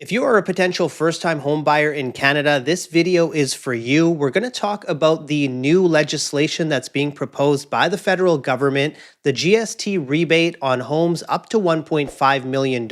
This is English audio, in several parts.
If you are a potential first-time home buyer in Canada, this video is for you. We're going to talk about the new legislation that's being proposed by the federal government, the GST rebate on homes up to $1.5 million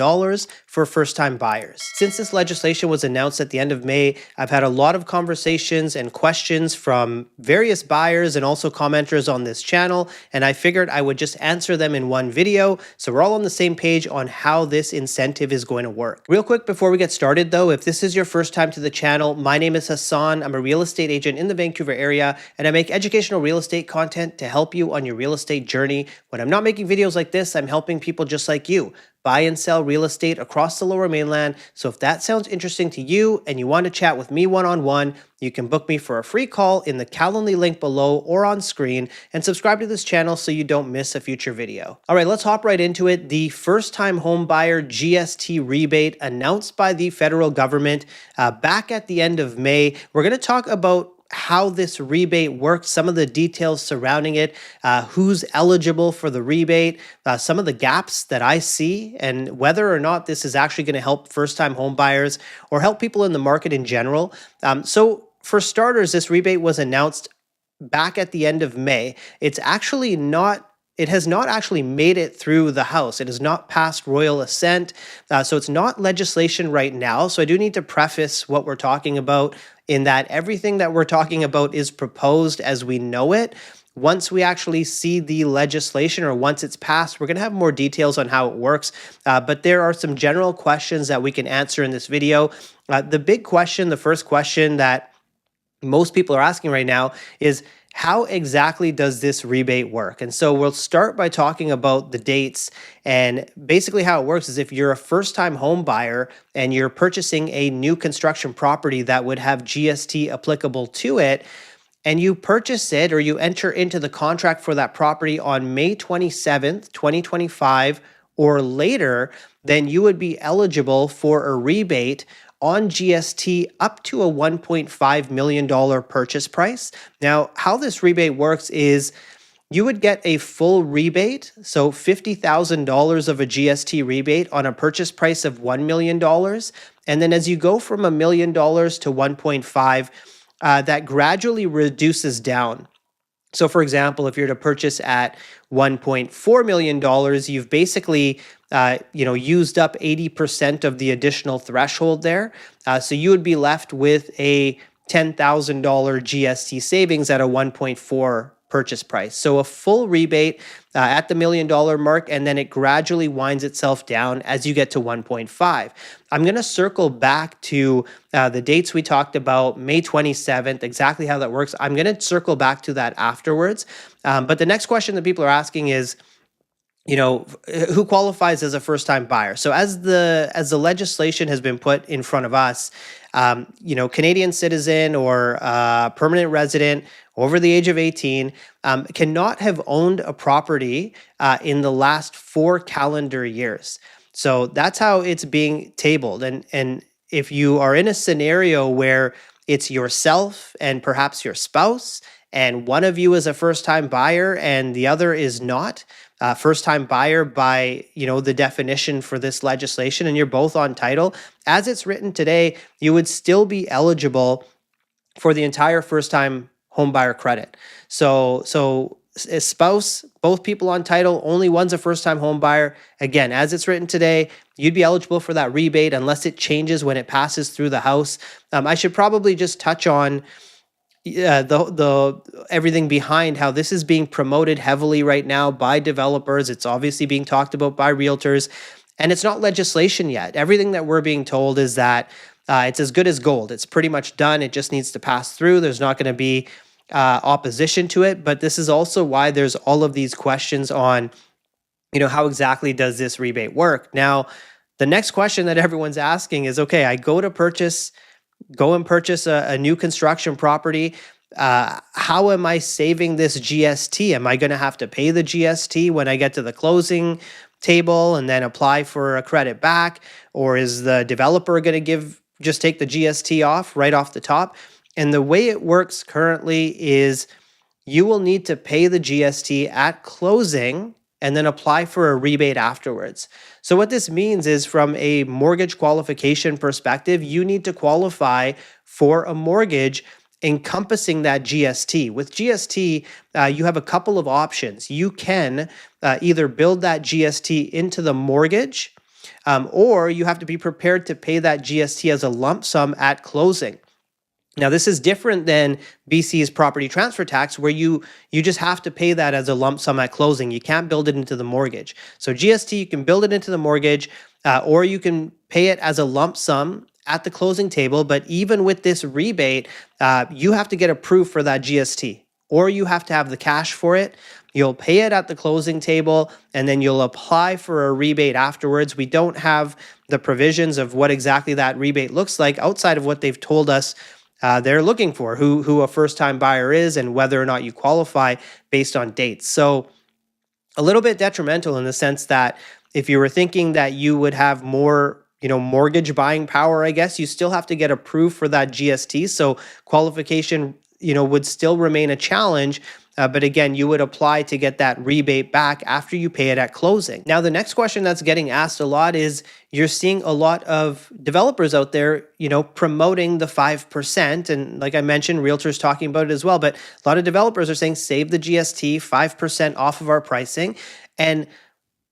for first-time buyers. Since this legislation was announced at the end of May, I've had a lot of conversations and questions from various buyers and also commenters on this channel, and I figured I would just answer them in one video so we're all on the same page on how this incentive is going to work. Real quick before we get started though, if this is your first time to the channel, my name is Hassan. I'm a real estate agent in the Vancouver area, and I make educational real estate content to help you on your real estate journey. When I'm not making videos like this, I'm helping people just like you buy and sell real estate across the Lower Mainland. So if that sounds interesting to you and you want to chat with me one-on-one, you can book me for a free call in the Calendly link below or on screen, and subscribe to this channel so you don't miss a future video. All right, let's hop right into it. The first-time home buyer GST rebate announced by the federal government back at the end of May. We're going to talk about how this rebate works, some of the details surrounding it, who's eligible for the rebate, some of the gaps that I see, and whether or not this is actually going to help first-time home buyers or help people in the market in general. So for starters, this rebate was announced back at the end of May. It has not actually made it through the House. It has not passed royal assent. So it's not legislation right now. So I do need to preface what we're talking about in that everything that we're talking about is proposed as we know it. Once we actually see the legislation or once it's passed, we're going to have more details on how it works. But there are some general questions that we can answer in this video. The big question, the first question that most people are asking right now is, how exactly does this rebate work? And so we'll start by talking about the dates. And basically how it works is if you're a first-time home buyer and you're purchasing a new construction property that would have GST applicable to it, and you purchase it or you enter into the contract for that property on May 27th, 2025 or later, then you would be eligible for a rebate on GST up to a $1.5 million purchase price. Now, how this rebate works is you would get a full rebate, so $50,000 of a GST rebate on a purchase price of $1 million. And then as you go from $1 million to 1.5, that gradually reduces down. So for example, if you're to purchase at $1.4 million, you've basically used up 80% of the additional threshold there. So you would be left with a $10,000 GST savings at a 1.4 purchase price. So a full rebate at the $1 million mark, and then it gradually winds itself down as you get to 1.5. I'm going to circle back to the dates we talked about, May 27th, exactly how that works. I'm going to circle back to that afterwards. But the next question that people are asking is, who qualifies as a first-time buyer? So as the legislation has been put in front of us, Canadian citizen or permanent resident over the age of 18 cannot have owned a property in the last 4 calendar years. So that's how it's being tabled. And if you are in a scenario where it's yourself and perhaps your spouse, and one of you is a first-time buyer and the other is not, first-time buyer by, the definition for this legislation, and you're both on title, as it's written today, you would still be eligible for the entire first-time home buyer credit. So a spouse, both people on title, only one's a first-time home buyer. Again, as it's written today, you'd be eligible for that rebate unless it changes when it passes through the House. I should probably just touch on the everything behind how this is being promoted heavily right now by developers. It's obviously being talked about by realtors, and it's not legislation yet. Everything that we're being told is that it's as good as gold. It's pretty much done. It just needs to pass through. There's not going to be opposition to it, but this is also why there's all of these questions on, how exactly does this rebate work? Now, the next question that everyone's asking is, okay, I go and purchase a new construction property. How am I saving this GST? Am I going to have to pay the GST when I get to the closing table and then apply for a credit back? Or is the developer going to just take the GST off right off the top? And the way it works currently is you will need to pay the GST at closing and then apply for a rebate afterwards. So what this means is, from a mortgage qualification perspective, you need to qualify for a mortgage encompassing that GST. With GST, you have a couple of options. You can either build that GST into the mortgage, or you have to be prepared to pay that GST as a lump sum at closing. Now, this is different than BC's property transfer tax, where you just have to pay that as a lump sum at closing. You can't build it into the mortgage. So GST, you can build it into the mortgage, or you can pay it as a lump sum at the closing table. But even with this rebate, you have to get approved for that GST, or you have to have the cash for it. You'll pay it at the closing table, and then you'll apply for a rebate afterwards. We don't have the provisions of what exactly that rebate looks like outside of what they've told us they're looking for, who a first-time buyer is, and whether or not you qualify based on dates. So a little bit detrimental in the sense that if you were thinking that you would have more, mortgage buying power, I guess, you still have to get approved for that GST. So qualification, would still remain a challenge. But again, you would apply to get that rebate back after you pay it at closing. Now, the next question that's getting asked a lot is, you're seeing a lot of developers out there, promoting the 5%. And like I mentioned, realtors talking about it as well. But a lot of developers are saying, save the GST, 5% off of our pricing. And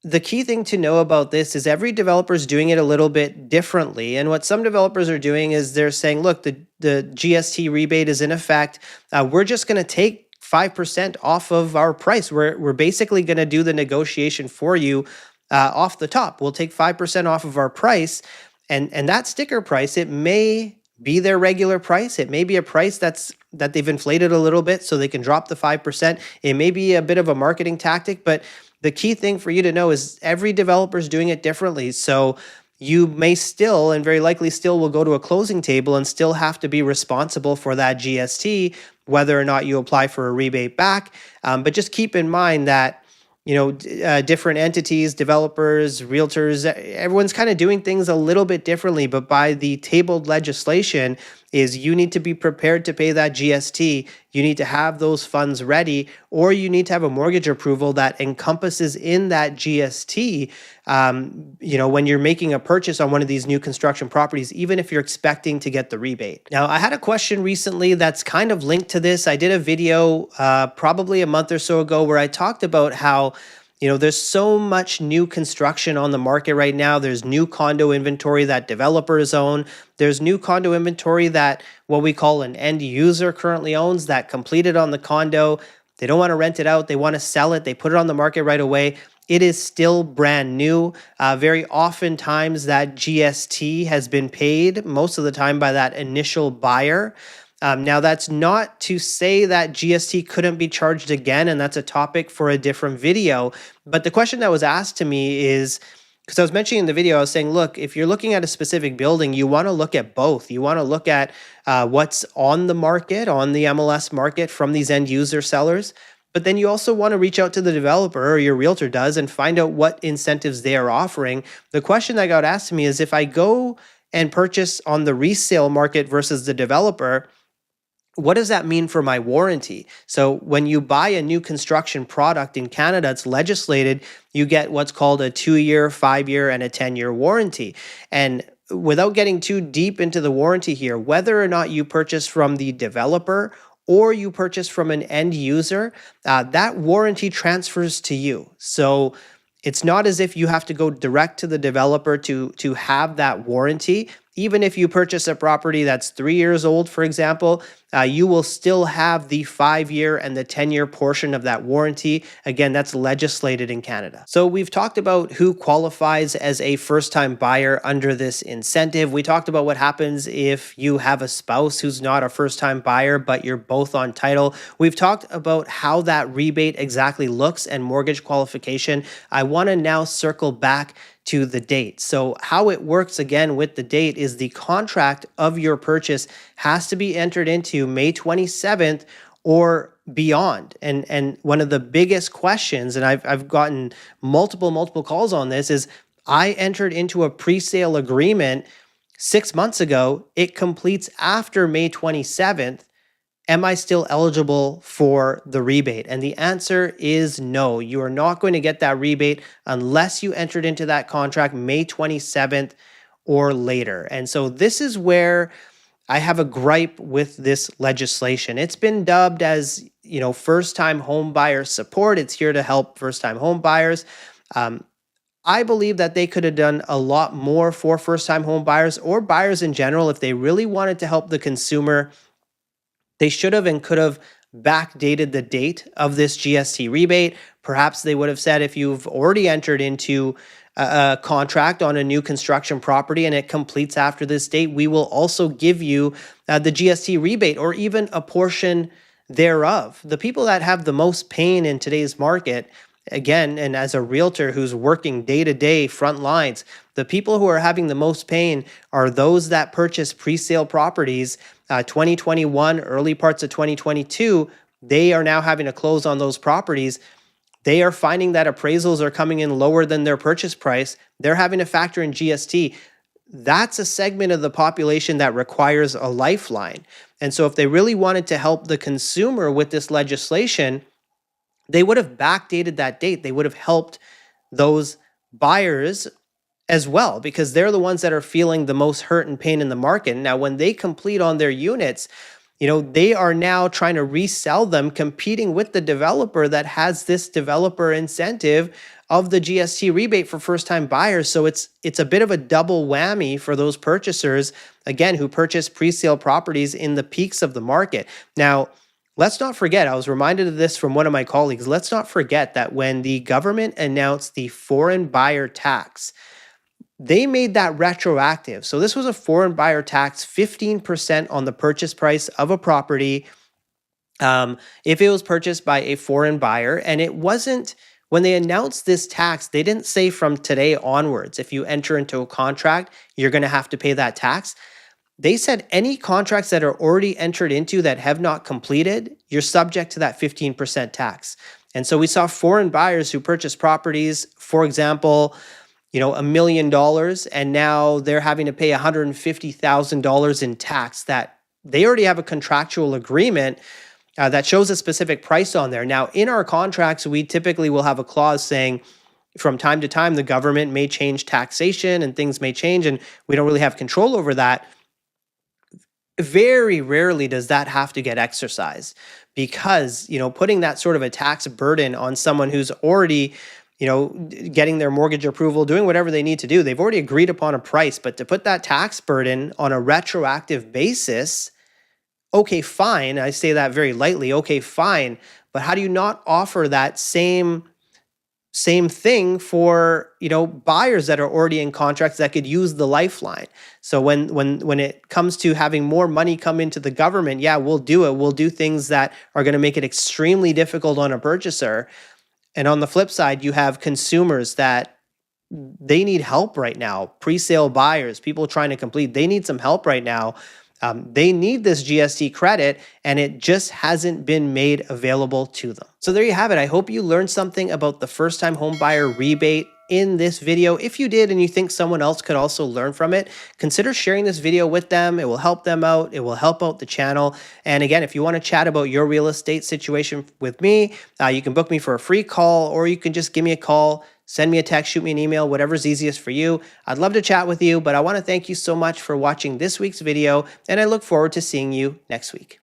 the key thing to know about this is every developer is doing it a little bit differently. And what some developers are doing is they're saying, look, the GST rebate is in effect. We're just going to take 5% off of our price. We're basically going to do the negotiation for you off the top. We'll take 5% off of our price, and that sticker price, it may be their regular price. It may be a price that they've inflated a little bit so they can drop the 5%. It may be a bit of a marketing tactic, but the key thing for you to know is every developer is doing it differently. So you may still, and very likely still, will go to a closing table and still have to be responsible for that GST, whether or not you apply for a rebate back. But just keep in mind that, different entities, developers, realtors, everyone's kind of doing things a little bit differently. But by the tabled legislation is, you need to be prepared to pay that GST. You need to have those funds ready, or you need to have a mortgage approval that encompasses in that GST, when you're making a purchase on one of these new construction properties, even if you're expecting to get the rebate. Now, I had a question recently that's kind of linked to this. I did a video probably a month or so ago where I talked about how there's so much new construction on the market right now. There's new condo inventory that developers own. There's new condo inventory that what we call an end user currently owns, that completed on the condo. They don't want to rent it out. They want to sell it. They put it on the market right away. It is still brand new. Very oftentimes that GST has been paid most of the time by that initial buyer. Now, that's not to say that GST couldn't be charged again, and that's a topic for a different video. But the question that was asked to me is, because I was mentioning in the video, I was saying, look, if you're looking at a specific building, you want to look at both. You want to look at what's on the market, on the MLS market from these end user sellers. But then you also want to reach out to the developer, or your realtor does, and find out what incentives they are offering. The question that got asked to me is, if I go and purchase on the resale market versus the developer, what does that mean for my warranty? So when you buy a new construction product in Canada, it's legislated, you get what's called a 2-year, 5-year, and a 10-year warranty. And without getting too deep into the warranty here, whether or not you purchase from the developer or you purchase from an end user, that warranty transfers to you. So it's not as if you have to go direct to the developer to have that warranty. Even if you purchase a property that's 3 years old, for example, you will still have the 5-year and the 10-year portion of that warranty. Again, that's legislated in Canada. So we've talked about who qualifies as a first-time buyer under this incentive. We talked about what happens if you have a spouse who's not a first-time buyer, but you're both on title. We've talked about how that rebate exactly looks and mortgage qualification. I want to now circle back to the date. So how it works again with the date is the contract of your purchase has to be entered into May 27th or beyond. And one of the biggest questions, and I've gotten multiple calls on this, is I entered into a pre-sale agreement 6 months ago. It completes after May 27th. am I still eligible for the rebate? And the answer is no. You are not going to get that rebate unless you entered into that contract May 27th or later. And so this is where I have a gripe with this legislation. It's been dubbed as, first-time home buyer support. It's here to help first-time home buyers. I believe that they could have done a lot more for first-time home buyers or buyers in general. If they really wanted to help the consumer, they should have and could have backdated the date of this GST rebate. Perhaps they would have said, if you've already entered into a contract on a new construction property and it completes after this date, we will also give you the GST rebate or even a portion thereof. The people that have the most pain in today's market, again, and as a realtor who's working day-to-day front lines, the people who are having the most pain are those that purchase pre-sale properties 2021, early parts of 2022. They are now having to close on those properties. They are finding that appraisals are coming in lower than their purchase price. They're having to factor in GST. That's a segment of the population that requires a lifeline. And so if they really wanted to help the consumer with this legislation, they would have backdated that date. They would have helped those buyers as well, because they're the ones that are feeling the most hurt and pain in the market. Now, when they complete on their units, they are now trying to resell them, competing with the developer that has this developer incentive of the GST rebate for first-time buyers. So it's a bit of a double whammy for those purchasers, again, who purchase pre-sale properties in the peaks of the market. Now, let's not forget, I was reminded of this from one of my colleagues, let's not forget that when the government announced the foreign buyer tax, they made that retroactive. So this was a foreign buyer tax, 15% on the purchase price of a property if it was purchased by a foreign buyer. And it wasn't, when they announced this tax, they didn't say from today onwards, if you enter into a contract, you're going to have to pay that tax. They said any contracts that are already entered into that have not completed, you're subject to that 15% tax. And so we saw foreign buyers who purchased properties, for example, $1 million, and now they're having to pay $150,000 in tax that they already have a contractual agreement that shows a specific price on there. Now, in our contracts, we typically will have a clause saying from time to time, the government may change taxation and things may change, and we don't really have control over that. Very rarely does that have to get exercised because, putting that sort of a tax burden on someone who's already getting their mortgage approval, doing whatever they need to do. They've already agreed upon a price, but to put that tax burden on a retroactive basis, okay, fine. I say that very lightly. Okay, fine. But how do you not offer that same thing for, buyers that are already in contracts that could use the lifeline? So when it comes to having more money come into the government, yeah, we'll do it. We'll do things that are going to make it extremely difficult on a purchaser. And on the flip side, you have consumers that they need help right now. Pre-sale buyers, people trying to complete, they need some help right now. They need this GST credit, and it just hasn't been made available to them. So there you have it. I hope you learned something about the first-time home buyer rebate in this video. If you did and you think someone else could also learn from it, consider sharing this video with them. It will help them out. It will help out the channel. And again, if you want to chat about your real estate situation with me, you can book me for a free call, or you can just give me a call, send me a text, shoot me an email, whatever's easiest for you. I'd love to chat with you, but I want to thank you so much for watching this week's video, and I look forward to seeing you next week.